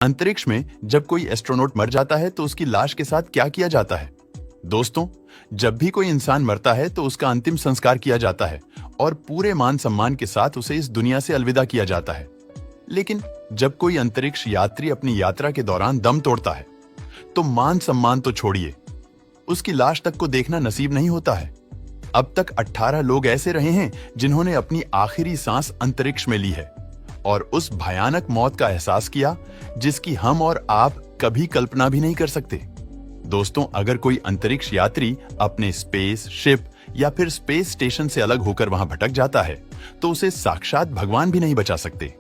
अंतरिक्ष में जब कोई एस्ट्रोनॉट मर जाता है तो उसकी लाश के साथ क्या किया जाता है? दोस्तों, जब भी कोई इंसान मरता है तो उसका अंतिम संस्कार किया जाता है और पूरे मान सम्मान के साथ उसे इस दुनिया से अलविदा किया जाता है। लेकिन जब कोई अंतरिक्ष यात्री अपनी यात्रा के दौरान दम तोड़ता है तो मान सम्मान तो छोड़िए, उसकी लाश तक को देखना नसीब नहीं होता है। अब तक 18 लोग ऐसे रहे हैं जिन्होंने अपनी आखिरी सांस अंतरिक्ष में ली है और उस भयानक मौत का एहसास किया जिसकी हम और आप कभी कल्पना भी नहीं कर सकते। दोस्तों, अगर कोई अंतरिक्ष यात्री अपने स्पेस शिप या फिर स्पेस स्टेशन से अलग होकर वहां भटक जाता है तो उसे साक्षात भगवान भी नहीं बचा सकते।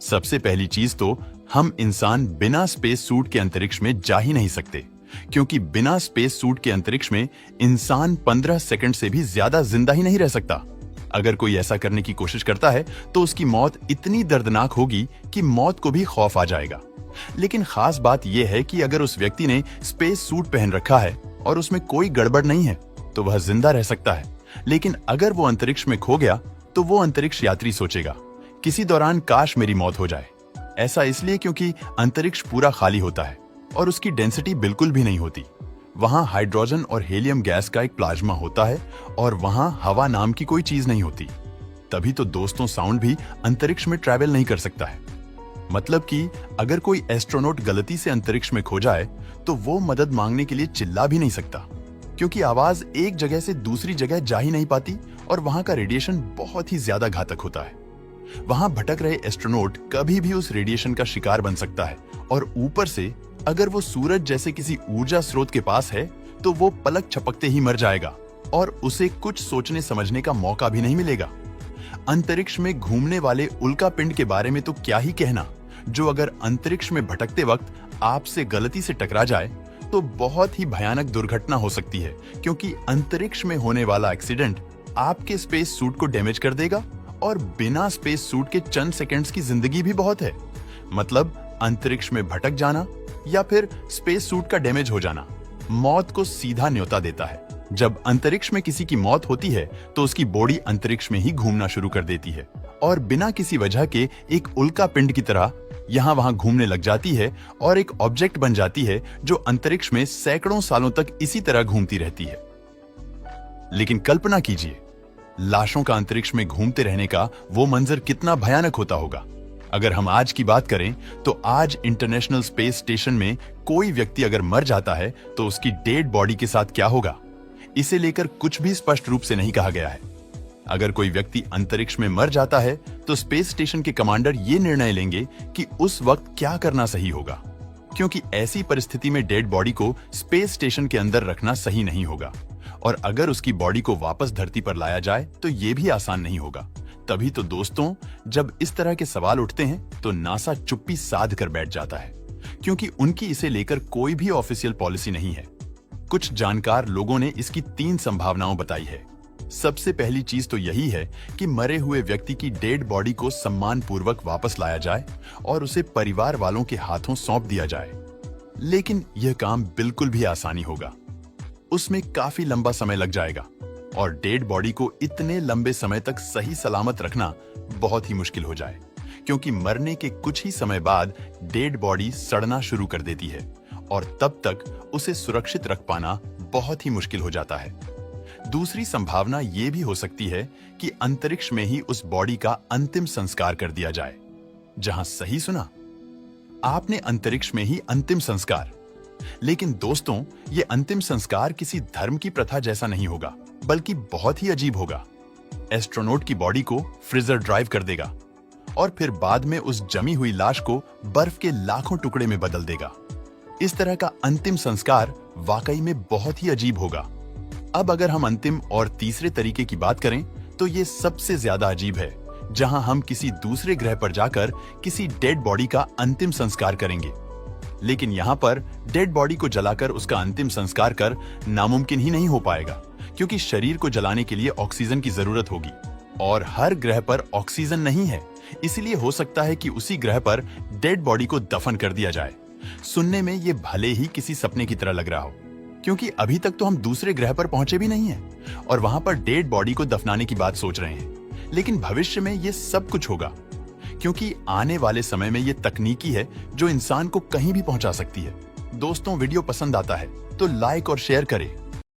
सबसे पहली चीज तो हम इंसान बिना स्पेस सूट के अंतरिक्ष में जा ही नहीं सकते, क्योंकि बिना स्पेस सूट के अंतरिक्ष में इंसान 15 सेकंड से भी ज्यादा जिंदा ही नहीं रह सकता। अगर कोई ऐसा करने की कोशिश करता है तो उसकी मौत इतनी दर्दनाक होगी कि मौत को भी खौफ आ जाएगा। लेकिन खास बात यह है कि अगर उस व्यक्ति ने स्पेस सूट पहन रखा है और उसमें कोई गड़बड़ नहीं है तो वह जिंदा रह सकता है। लेकिन अगर वो अंतरिक्ष में खो गया तो वो अंतरिक्ष यात्री सोचेगा, किसी दौरान काश मेरी मौत हो जाए। ऐसा इसलिए क्योंकि अंतरिक्ष पूरा खाली होता है और उसकी डेंसिटी बिल्कुल भी नहीं होती। वहां हाइड्रोजन और हीलियम गैस का एक प्लाज्मा होता है और वहां हवा नाम की कोई चीज नहीं होती। तभी तो दोस्तों, साउंड भी अंतरिक्ष में ट्रैवल नहीं कर सकता है। मतलब कि अगर कोई एस्ट्रोनॉट गलती से अंतरिक्ष में खो जाए तो वो मदद मांगने के लिए चिल्ला भी नहीं सकता, क्योंकि आवाज एक जगह से दूसरी जगह जा ही नहीं पाती और वहां का रेडिएशन बहुत ही ज्यादा घातक होता है। वहां भटक रहे एस्ट्रोनॉट कभी भी उस रेडिएशन का शिकार बन सकता है और ऊपर से अगर वो सूरज जैसे किसी ऊर्जा स्रोत के पास है तो वो पलक झपकते ही मर जाएगा और उसे कुछ सोचने समझने का मौका भी नहीं मिलेगा। अंतरिक्ष में घूमने वाले उल्का पिंड के बारे में तो क्या ही कहना, जो अगर अंतरिक्ष में भटकते वक्त आपसे गलती से टकरा जाए तो बहुत ही भयानक दुर्घटना हो सकती है, क्योंकि अंतरिक्ष में होने वाला एक्सीडेंट आपके स्पेस सूट को डैमेज कर देगा और बिना स्पेस सूट के चंद सेकंड्स की जिंदगी भी बहुत है। मतलब अंतरिक्ष में भटक जाना या फिर स्पेस सूट का डैमेज हो जाना मौत को सीधा न्योता देता है। जब अंतरिक्ष में किसी की मौत होती है तो उसकी बॉडी अंतरिक्ष में ही घूमना शुरू कर देती है और बिना किसी वजह के एक उल्का पिंड की तरह यहाँ वहां घूमने लग जाती है और एक ऑब्जेक्ट बन जाती है जो अंतरिक्ष में सैकड़ों सालों तक इसी तरह घूमती रहती है। लेकिन कल्पना कीजिए, लाशों का अंतरिक्ष में घूमते रहने का वो मंजर कितना भयानक होता होगा। अगर हम आज की बात करें तो आज इंटरनेशनल स्पेस स्टेशन में कोई व्यक्ति अगर मर जाता है तो उसकी डेड बॉडी के साथ क्या होगा, इसे लेकर कुछ भी स्पष्ट रूप से नहीं कहा गया है। अगर कोई व्यक्ति अंतरिक्ष में मर जाता है तो स्पेस स्टेशन के कमांडर ये निर्णय लेंगे कि उस वक्त क्या करना सही होगा, क्योंकि ऐसी परिस्थिति में डेड बॉडी को स्पेस स्टेशन के अंदर रखना सही नहीं होगा और अगर उसकी बॉडी को वापस धरती पर लाया जाए तो ये भी आसान नहीं होगा। तभी तो दोस्तों, जब इस तरह के सवाल उठते हैं तो नासा चुप्पी साध कर बैठ जाता है, क्योंकि उनकी इसे लेकर कोई भी ऑफिशियल पॉलिसी नहीं है। कुछ जानकार लोगों ने इसकी 3 संभावनाओं बताई है। सबसे पहली चीज तो यही है कि मरे हुए व्यक्ति की डेड बॉडी को सम्मान पूर्वक वापस लाया जाए और उसे परिवार वालों के हाथों सौंप दिया जाए। लेकिन यह काम बिल्कुल भी आसानी होगा, उसमें काफी लंबा समय लग जाएगा और डेड बॉडी को इतने लंबे समय तक सही सलामत रखना बहुत ही मुश्किल हो जाए, क्योंकि मरने के कुछ ही समय बाद डेड बॉडी सड़ना शुरू कर देती है और तब तक उसे सुरक्षित रख पाना बहुत ही मुश्किल हो जाता है। दूसरी संभावना यह भी हो सकती है कि अंतरिक्ष में ही उस बॉडी का अंतिम संस्कार कर दिया जाए। जहां सही सुना आपने, अंतरिक्ष में ही अंतिम संस्कार। लेकिन दोस्तों, ये अंतिम संस्कार किसी धर्म की प्रथा जैसा नहीं होगा, बल्कि बहुत ही अजीब होगा। एस्ट्रोनॉट की बॉडी को फ्रीजर ड्राइव कर देगा और फिर बाद में उस जमी हुई लाश को बर्फ के लाखों टुकड़े में बदल देगा। इस तरह का अंतिम संस्कार वाकई में बहुत ही अजीब होगा। अब अगर हम अंतिम और तीसरे तरीके की बात करें तो ये सबसे ज्यादा अजीब है, जहां हम किसी दूसरे ग्रह पर जाकर किसी डेड बॉडी का अंतिम संस्कार करेंगे। लेकिन यहाँ पर डेड बॉडी को जलाकर उसका अंतिम संस्कार कर नामुमकिन ही नहीं हो पाएगा, क्योंकि शरीर को जलाने के लिए ऑक्सीजन की जरूरत होगी और हर ग्रह पर ऑक्सीजन नहीं है। इसलिए हो सकता है कि उसी ग्रह पर डेड बॉडी को दफन कर दिया जाए। सुनने में ये भले ही किसी सपने की तरह लग रहा हो, क्योंकि अभी तक तो हम दूसरे ग्रह पर पहुंचे भी नहीं हैं और वहां पर डेड बॉडी को दफनाने की बात सोच रहे हैं। लेकिन भविष्य में ये सब कुछ होगा, क्योंकि आने वाले समय में ये तकनीकी है जो इंसान को कहीं भी पहुंचा सकती है। दोस्तों, वीडियो पसंद आता है तो लाइक और शेयर करें